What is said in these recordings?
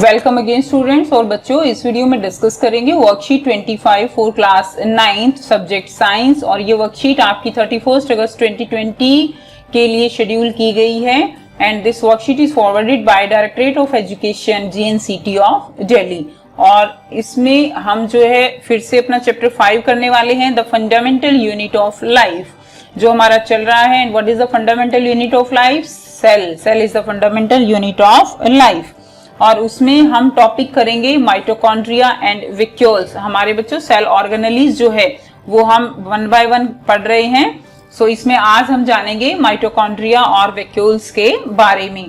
Welcome again students. और बच्चों, इस वीडियो में डिस्कस करेंगे worksheet 25 for class 9th subject science. और ये वर्कशीट आपकी 31 अगस्त 2020 के लिए शेड्यूल की गई है and this worksheet is forwarded by directorate of education GNCT of Delhi. और इसमें हम जो है फिर से अपना चैप्टर 5 करने वाले हैं, the fundamental unit of life जो हमारा चल रहा है। And what is the fundamental unit of life? Cell. Cell is the fundamental unit of life. और उसमें हम टॉपिक करेंगे माइटोकॉन्ड्रिया एंड वैक्यूल्स। हमारे बच्चों सेल ऑर्गेनेलीज जो है वो हम वन बाय वन पढ़ रहे हैं। सो इसमें आज हम जानेंगे माइटोकॉन्ड्रिया और वैक्यूल्स के बारे में।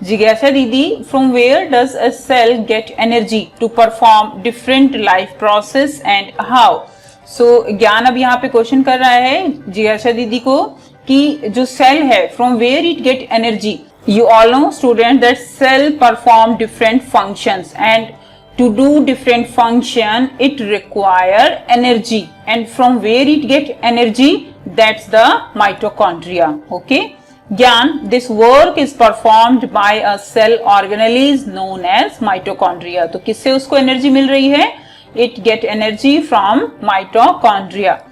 जिज्ञासा दीदी, from where does a cell get energy to perform different life process and how? So Gyan अब यहाँ पे क्वेश्चन कर रहा है जिज्ञासा दीदी को कि जो सेल है from where it get energy. You all know students that cell perform different functions and to do different function it require energy, and from where it get energy, that's the mitochondria. Okay, Gyan, this work is performed by a cell organelle known as mitochondria. तो किससे उसको energy मिल रही है? It get energy from mitochondria.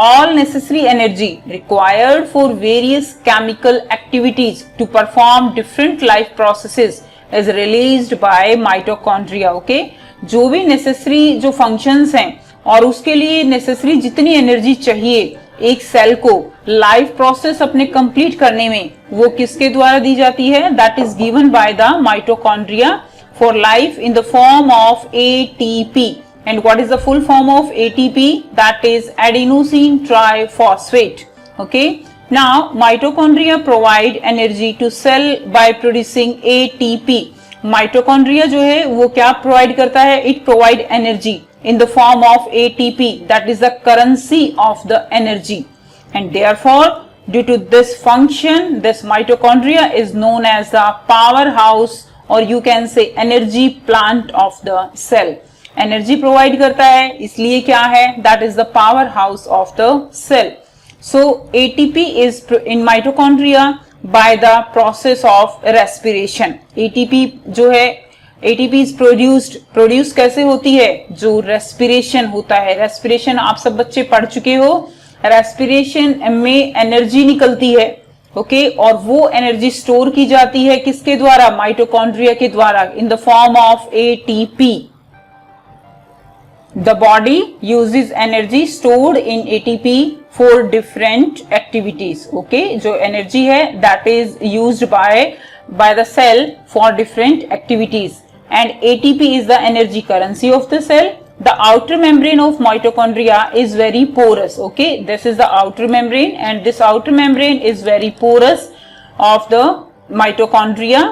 All necessary energy required for various chemical activities to perform different life processes is released by mitochondria. Okay, जो भी necessary जो functions हैं और उसके लिए necessary जितनी एनर्जी चाहिए एक सेल को लाइफ प्रोसेस अपने कंप्लीट करने में, वो किसके द्वारा दी जाती है? That is given by the mitochondria for life in the form of ATP. And what is the full form of ATP? That is adenosine triphosphate. Okay. Now mitochondria provide energy to cell by producing ATP. Mitochondria जो है वो क्या provide करता है? It provide energy in the form of ATP. That is the currency of the energy. And therefore, due to this function, this mitochondria is known as the powerhouse, or you can say energy plant of the cell. Energy provide करता है, इसलिए क्या है? That is the power house of the cell. So ATP is in mitochondria by the process of respiration. ATP जो है ATP is produce कैसे होती है? जो रेस्पिरेशन होता है. रेस्पिरेशन आप सब बच्चे पढ़ चुके हो. रेस्पिरेशन में एनर्जी निकलती है. ओके, और वो एनर्जी स्टोर की जाती है किसके द्वारा? माइटोकॉन्ड्रिया के द्वारा, in the form of ATP. The body uses energy stored in ATP for different activities. Okay, जो energy है that is used by the cell for different activities, and ATP is the energy currency of the cell. The outer membrane of mitochondria is very porous. Okay, this is the outer membrane, and this outer membrane is very porous of the mitochondria.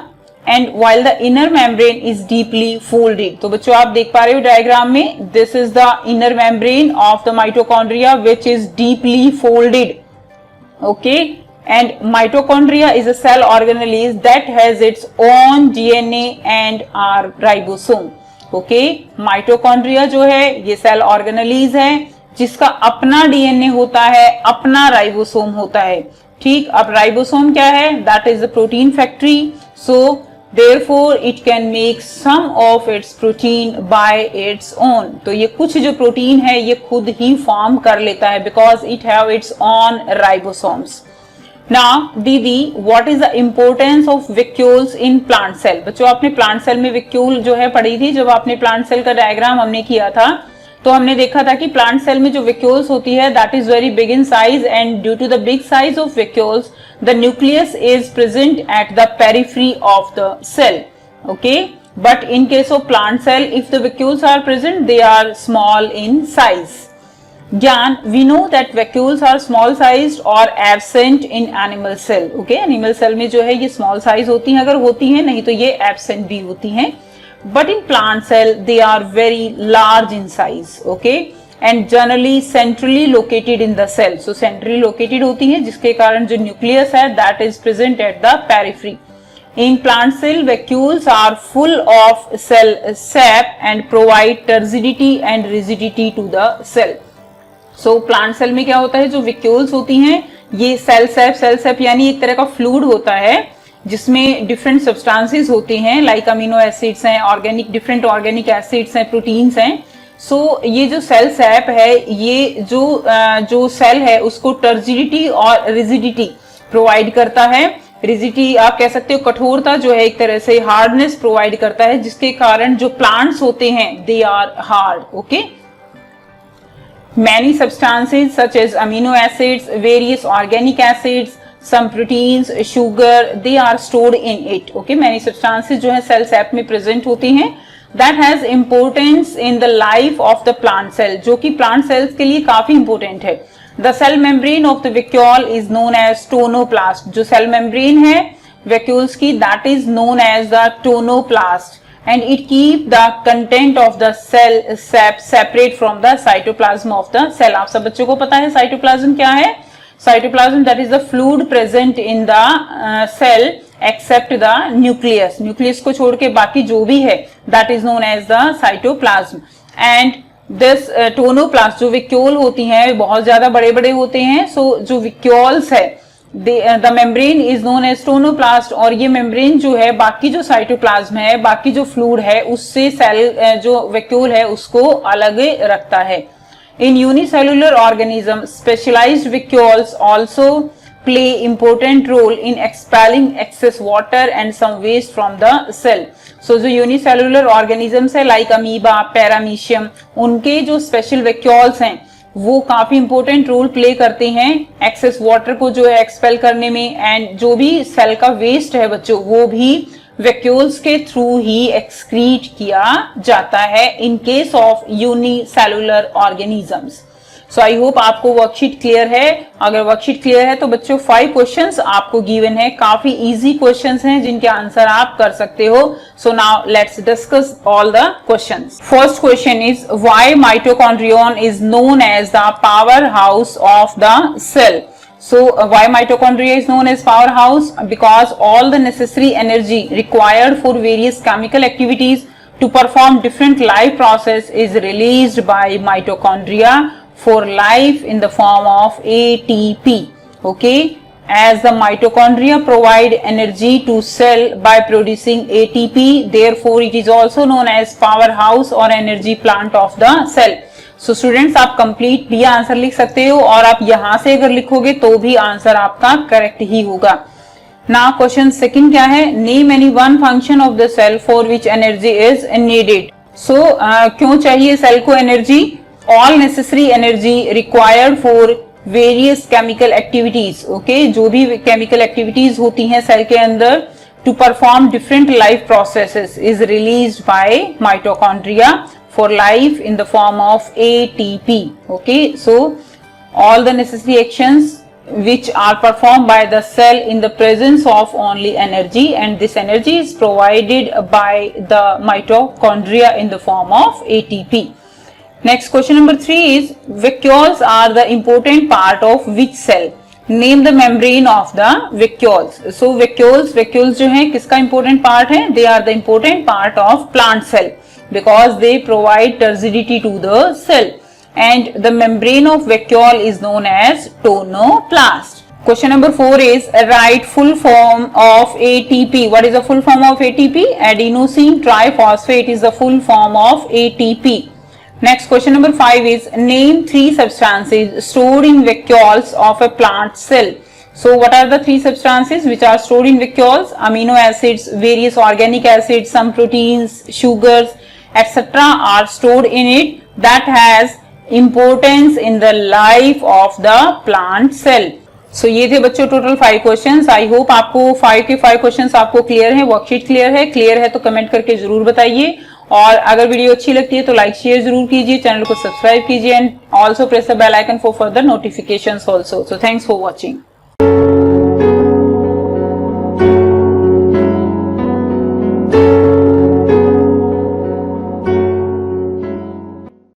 And while the inner membrane is deeply folded. तो बच्चों आप देख पा रहे हो diagram में, this is the inner membrane of the mitochondria which is deeply folded. Okay, and mitochondria is a cell organelle that has its own DNA and R ribosome. Okay, mitochondria जो है ये cell organelle है जिसका अपना DNA होता है, अपना ribosome होता है. ठीक, अब राइबोसोम क्या है? That is the protein factory. So therefore it can make some of its protein by its own. तो ये कुछ जो प्रोटीन है ये खुद ही फॉर्म कर लेता है because it have its own ribosomes. Now दीदी, what is the importance of vacuoles in plant cell? बच्चों आपने प्लांट सेल में वैक्यूल जो है पढ़ी थी. जब आपने प्लांट सेल का डायग्राम हमने किया था तो हमने देखा था कि प्लांट सेल में जो वैक्यूल्स होती है that is very big in size, and due to the big size of vacuoles the nucleus is present at the periphery of the cell. Okay, but in case of plant cell if the vacuoles are present they are small in size. Gyan, we know that vacuoles are small sized और absent in animal cell. Okay, animal cell में जो है ये small size होती हैं अगर होती हैं, नहीं तो ये एब्सेंट भी होती हैं. But in plant cell they are very large in size. Okay, and generally centrally located in the cell. So centrally located होती हैं जिसके कारण जो nucleus है that is present at the periphery. In plant cell vacuoles are full of cell sap and provide turgidity and rigidity to the cell. So plant cell में क्या होता है? जो vacuoles होती हैं ये सेल सैप यानी एक तरह का फ्लूइड होता है जिसमें डिफरेंट सब्सटेंसेस होते हैं, लाइक अमीनो एसिड्स हैं, ऑर्गेनिक डिफरेंट ऑर्गेनिक एसिड्स हैं, प्रोटीन्स हैं। सो ये जो सेल सैप है, ये जो सेल है उसको टर्जिडिटी और रिजिडिटी प्रोवाइड करता है। रिजिडिटी आप कह सकते हो कठोरता, जो है एक तरह से हार्डनेस प्रोवाइड करता है, जिसके कारण जो प्लांट्स होते हैं they are hard. Okay, many substances such as amino acids, various organic acids, some proteins, sugar, they are stored in it. Okay, many substances जो है cell sap में present होती हैं, that has importance in the life of the plant cell, जो कि plant cells के लिए काफी important है। The cell membrane of the vacuole is known as tonoplast. जो cell membrane है vacuoles की, that is known as the tonoplast. And it keep the content of the cell sap separate from the cytoplasm of the cell. आप सब बच्चों को पता है cytoplasm क्या है? Cytoplasm that is the fluid present in the cell except the nucleus. Nucleus को छोड़ के बाकी जो भी है that is known as the cytoplasm. And this tonoplast जो vacuole होती हैं बहुत ज्यादा बड़े बड़े होते हैं। So जो vacuoles है the membrane is known as tonoplast, और ये membrane जो है बाकी जो cytoplasm है, बाकी जो fluid है उससे सेल जो vacuole है उसको अलग रखता है। In unicellular organism, specialized vacuoles also play important role in expelling excess water and some waste from the cell. So जो unicellular organisms है like amoeba, paramecium, उनके जो special vacuoles हैं वो काफी इंपॉर्टेंट रोल प्ले करते हैं एक्सेस वाटर को जो है एक्सपेल करने में, एंड जो भी सेल का वेस्ट है बच्चों वो भी वैक्यूल्स के थ्रू ही एक्सक्रीट किया जाता है इन case of unicellular organisms. So I hope आपको वर्कशीट क्लियर है। अगर वर्कशीट क्लियर है तो बच्चों 5 क्वेश्चंस आपको गिवन है, काफी इजी क्वेश्चंस हैं जिनके आंसर आप कर सकते हो। So now let's discuss all the questions. First question is why mitochondrion is known as the power house of the cell. So why mitochondria is known as powerhouse? Because all the necessary energy required for various chemical activities to perform different life process is released by mitochondria for life in the form of ATP. Okay, as the mitochondria provide energy to cell by producing ATP, therefore it is also known as powerhouse or energy plant of the cell. So students आप complete भी answer लिख सकते हो, और आप यहां से अगर लिखोगे तो भी आंसर आपका करेक्ट ही होगा। नाउ क्वेश्चन सेकंड क्या है? Name any one function of the cell for which energy is needed. So क्यों चाहिए सेल को एनर्जी? All necessary energy required for various chemical activities. Okay, जो भी केमिकल एक्टिविटीज होती हैं सेल के अंदर to perform different life processes is released by mitochondria for life in the form of ATP. Okay, so all the necessary actions which are performed by the cell in the presence of only energy, and this energy is provided by the mitochondria in the form of ATP. Next question number 3 is vacuoles are the important part of which cell? Name the membrane of the vacuoles. So vacuoles जो है किसका important part है? They are the important part of plant cell because they provide turgidity to the cell, and the membrane of vacuole is known as tonoplast. Question number 4 is write full form of ATP. What is the full form of ATP? Adenosine triphosphate is the full form of ATP. Next question number 5 is name 3 substances stored in vacuoles of a plant cell. So what are the 3 substances which are stored in vacuoles? Amino acids, various organic acids, some proteins, sugars, etc. are stored in it that has importance in the life of the plant cell. So ये थे बच्चों total 5 questions. I hope आपको 5 के 5 questions आपको clear है, worksheet clear है तो comment करके जरूर बताइए, और अगर वीडियो अच्छी लगती है तो लाइक शेयर जरूर कीजिए, चैनल को सब्सक्राइब कीजिए, and also press the bell icon for further notifications also. So thanks for watching.